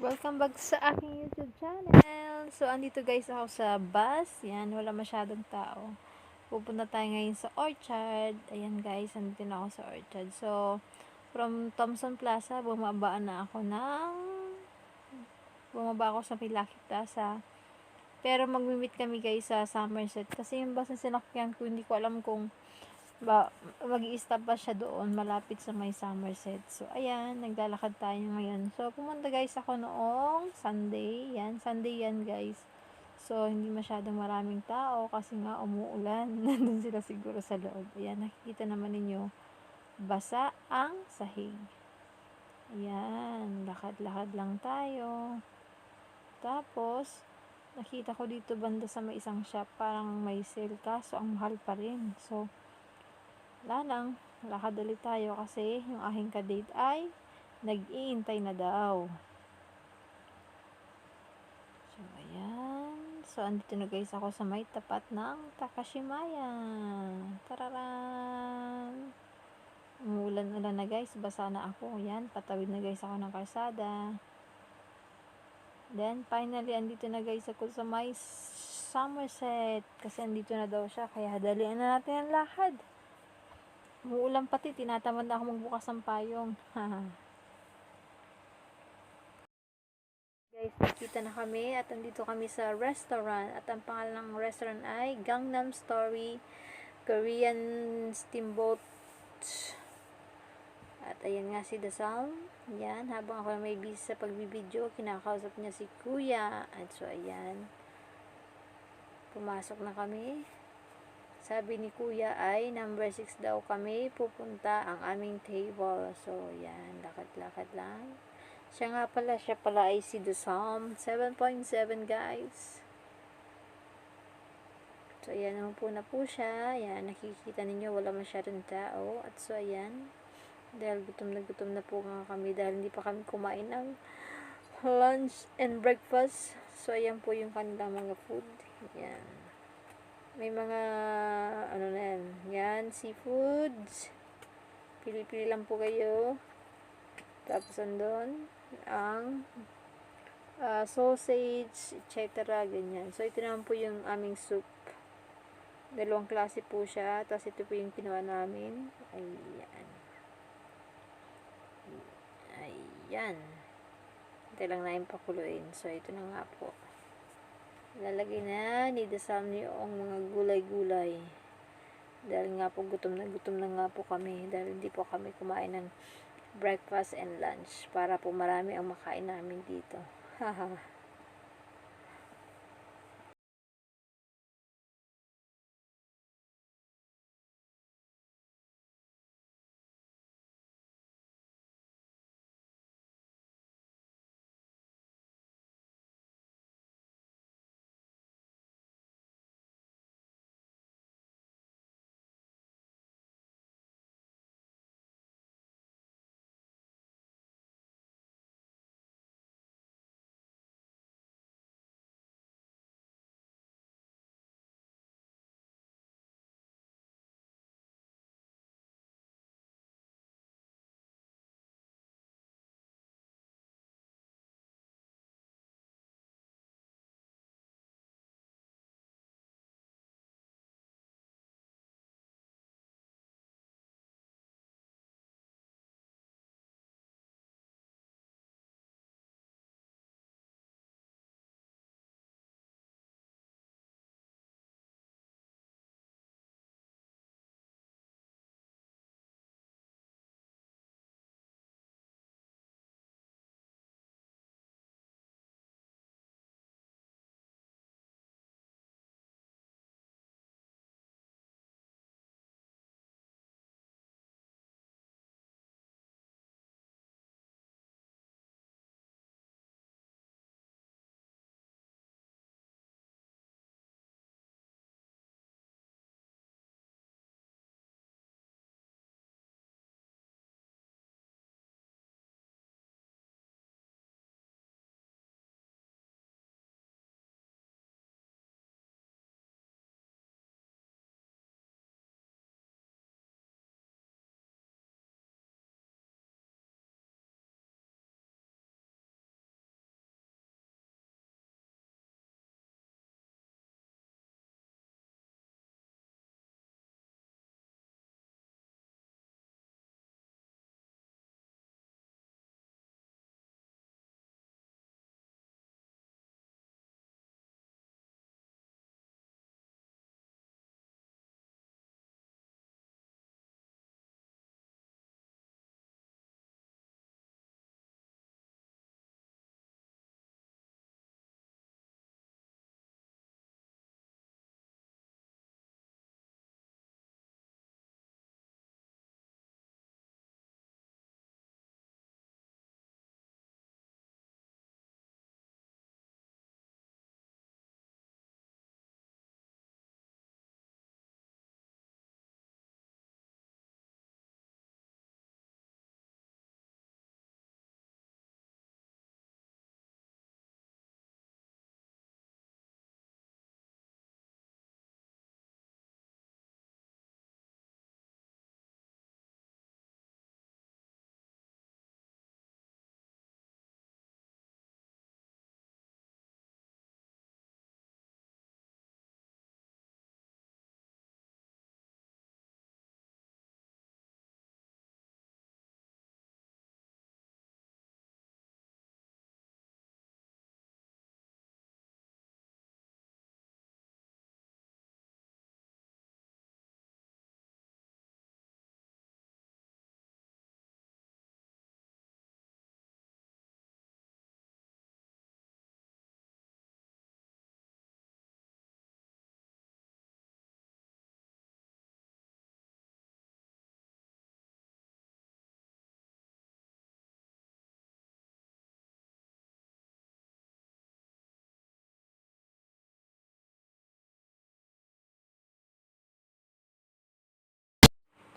Welcome back sa aking YouTube channel. So, andito guys ako sa bus. Yan, wala masyadong tao. Pupunta tayo ngayon sa Orchard. Ayan guys, andito na ako sa Orchard. So, from Thompson Plaza, bumaba ako sa Pilaki Plaza. Pero magmi-meet kami guys sa Somerset. Kasi yung bus na sinakyan ko, hindi ko alam kung mag-i-stop pa siya doon malapit sa may Somerset. So ayan, naglalakad tayo ngayon. So pumunta guys ako noong Sunday. Sunday yan guys. So hindi masyadong maraming tao kasi nga umuulan. Nandun sila siguro sa loob. Ayan, nakikita naman ninyo, basa ang sahig. Ayan, lakad-lakad lang tayo. Tapos nakita ko dito banda sa may isang shop, parang may sale, kaso ang mahal pa rin. So wala lang, lakad ulit tayo kasi yung aking kadate ay nag-iintay na daw. So ayan, so andito na guys ako sa may tapat ng Takashimaya. Tararan! Umuulan-ulan na guys, basa na ako. Yan, patawid na guys ako ng kalsada. Then finally andito na guys ako sa may Somerset kasi andito na daw siya, kaya dalian na natin ang lakad. Umuulan pati, tinatamad na ako magbukas ng payong. Guys, nakita na kami at andito kami sa restaurant. At ang pangalan ng restaurant ay Gangnam Story Korean Steamboat. At ayan nga si Dasam. Yan, habang ako may busy sa pagbibideo, kinakausap niya si Kuya. At so ayan, pumasok na kami. Sabi ni Kuya ay number 6 daw kami pupunta ang aming table. So yan, lakad-lakad lang. Siya pala ay si Dasam 7.7 guys. So ayan, umupo na po siya. Ayan, nakikita ninyo wala masyadong tao. At so ayan, dahil gutom na po nga kami dahil hindi pa kami kumain ng lunch and breakfast. So ayan po yung kanilang mga food. Ayan, may mga ano na yan. Yan, seafoods. Pili-pili lang po kayo. Tapos andun ang sausage, etc. Ganyan. So ito naman po yung aming soup. Dalawang klase po siya. Tapos ito po yung kinuha namin. Ayan. Ayan. Ito lang namin pakuluin. So ito na nga po. Lalagay na ni Dasam yung mga gulay-gulay. Dahil nga po gutom na nga po kami. Dahil hindi po kami kumain ng breakfast and lunch. Para po marami ang makain namin dito. Haha.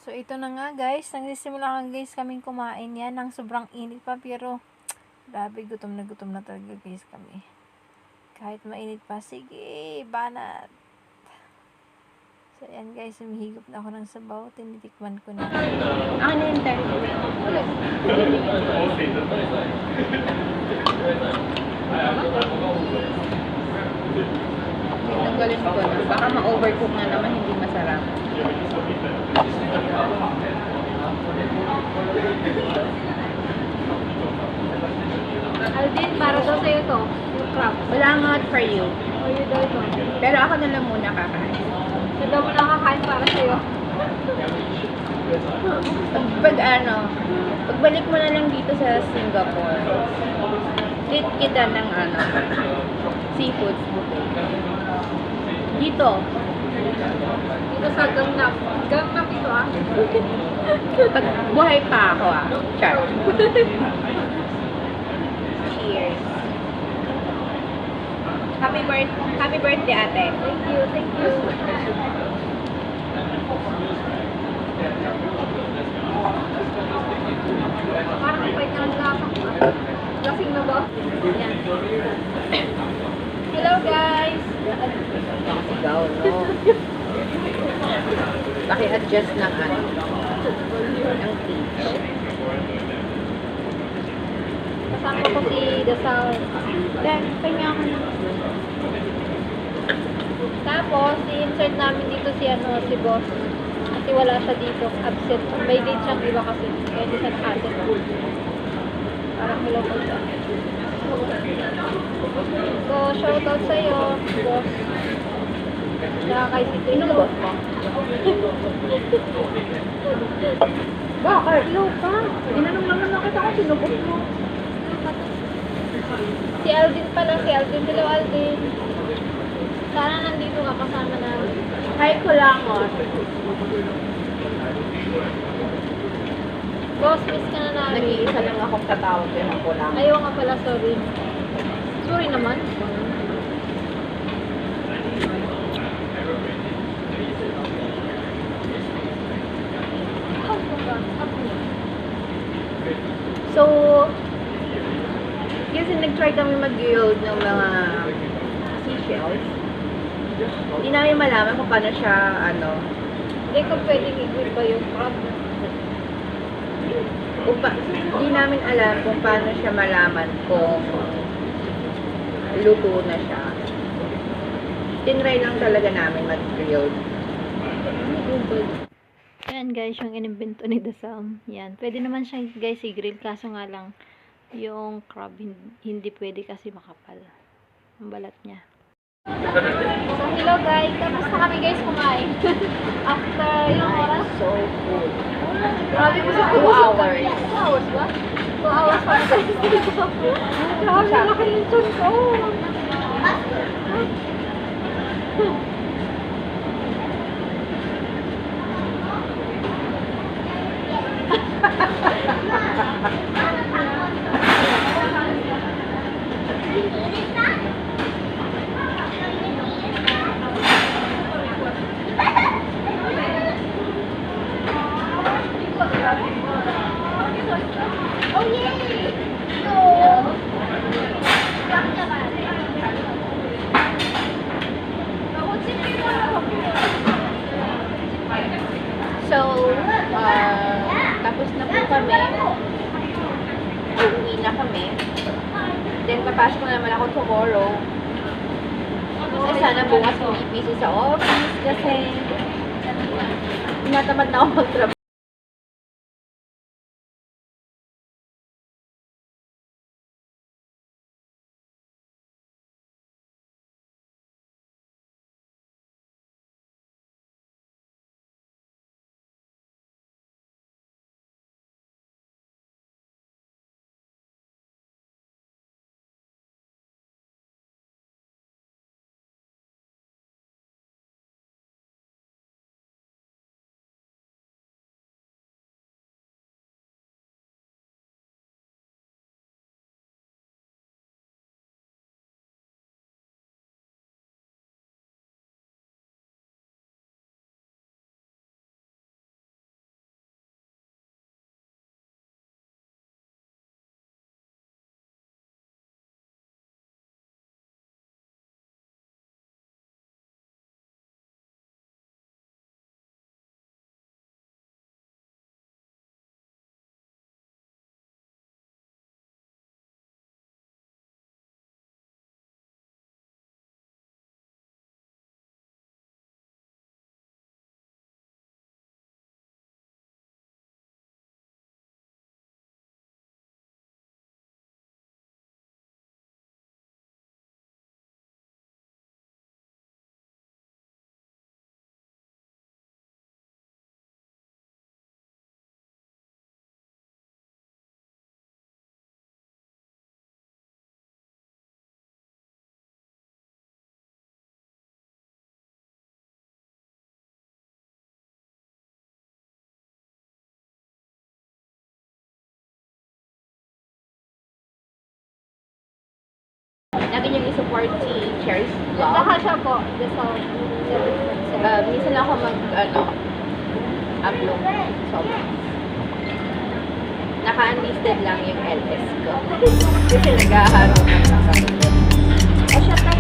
So, ito na nga guys. Nagsisimula nga guys kaming kumain yan ng sobrang init pa. Pero, grabe, gutom na talaga guys kami. Kahit mainit pa, sige, banat. So, ayan guys, humihigop na ako ng sabaw. Tinitikman ko na. Ako na yung tanggalin ko na. Baka ma-overcook na naman, hindi masarap. Aldin, para daw sa'yo to. Yung crab. Wala nga for you. O, yun daw ito. Pero ako na lang muna kakain. Ito daw mo nakakain para sa'yo. Pagbalik mo na lang dito sa Singapore, treat kita ng seafood buffet. Dito. Dito sa Gangnam. Gangnam ito ah. Pag buhay pa ako Char. Cheers. Happy birthday, ate. Thank you, thank you. Parang kapay ka ng lasang. Lasing na ba? Yan. Hello guys! Nakasigaw, no? Paki-adjust ng ng tea. Kasama ko si Dasal. Then, pahinga ako na. Tapos, i-insert namin dito si boss. Kasi wala siya dito. Absent. May date siyang iba kasi. Kaya di siya naka-attend. Parang local siya. So, shoutout sa'yo, boss. Tsaka kay si Sino boss mo? Bakit? Hello pa. Inanong naman nakita ko, sino boss mo? Si Aldin pala, si Aldin. Hello, Aldin. Sana nandito ka kasama namin. Hi, Kulangot. Boss, miss ka na namin. Nag-iisa lang akong tatawag din ng Kulangot. Ayaw nga pala, sorry. Sorry naman. So, kasi nag-try kami mag-yield ng mga seashells. Hindi namin malaman kung paano siya, Hindi ko pwedeng i-grip pa yung crab. hindi namin alam kung paano siya malaman kung luto na siya. Tinry lang talaga namin mag-grilled. Ayan guys, yung inimbento ni Dasam. Yan. Pwede naman siya guys i-grill. Kaso nga lang, yung crab hindi pwede kasi makapal. Ang balat niya. So, hello guys. Tapos na kami guys kumain. After ilang oras? So good. Grabe mo sa 2 hours. 2 hours ba? 2 hours pa guys. Grabe, laki yung chun ko. Oh yay! So, tapos na po kami. Uwi na kami. Then, papasok na naman ako tomorrow. Kasi sana bukas hindi busy sa office kasi tinatamad na ako magtrabaho. pwede nyo i-support si Cherry's Vlog. Saka siya po, just so, Minsan lang ako upload. So, naka-unlisted lang yung LS ko. Kasi nag-aharap ng kasama. shut up.